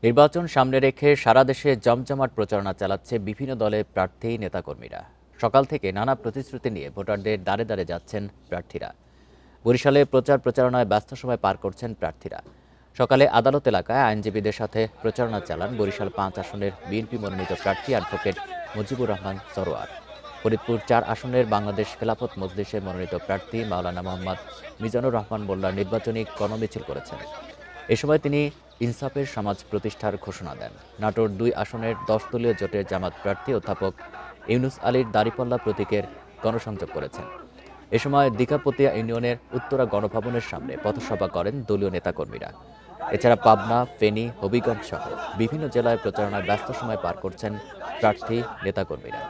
নির্বাচন সামনে রেখে সারা দেশে জমজমাট প্রচারণা চালাচ্ছে বিভিন্ন দলের প্রার্থী নেতাকর্মীরা। সকাল থেকে নানা প্রতিশ্রুতি নিয়ে ভোটারদের দ্বারে দ্বারে যাচ্ছেন প্রার্থীরা। বরিশালে প্রচারণায় ব্যস্ত সময় পার করছেন প্রার্থীরা। সকালে আদালত এলাকায় আইনজীবীদের সাথে প্রচারণা চালান বরিশাল ৫ আসনের বিএনপি মনোনীত প্রার্থী অ্যাডভোকেট মুজিবুর রহমান সরোয়ার। ফরিদপুর ৪ আসনের বাংলাদেশ খেলাফত মজলিসের মনোনীত প্রার্থী মাওলানা মোহাম্মদ মিজানুর রহমান মোল্লার নির্বাচনী গণমিছিল করেছেন। এ সময় তিনি ইনসাফের সমাজ প্রতিষ্ঠার ঘোষণা দেন। নাটোর ২ আসনের ১০ দলীয় জোটের জামাত প্রার্থী অধ্যাপক ইউনুস আলীর দাড়িপাল্লা প্রতীকের গণসংযোগ করেছেন। এ সময় দিঘাপতিয়া ইউনিয়নের উত্তরা গণভবনের সামনে পথসভা করেন দলীয় নেতাকর্মীরা। এছাড়া পাবনা, ফেনী, হবিগঞ্জ সহ বিভিন্ন জেলায় প্রচারণায় ব্যস্ত সময় পার করছেন প্রার্থী নেতাকর্মীরা।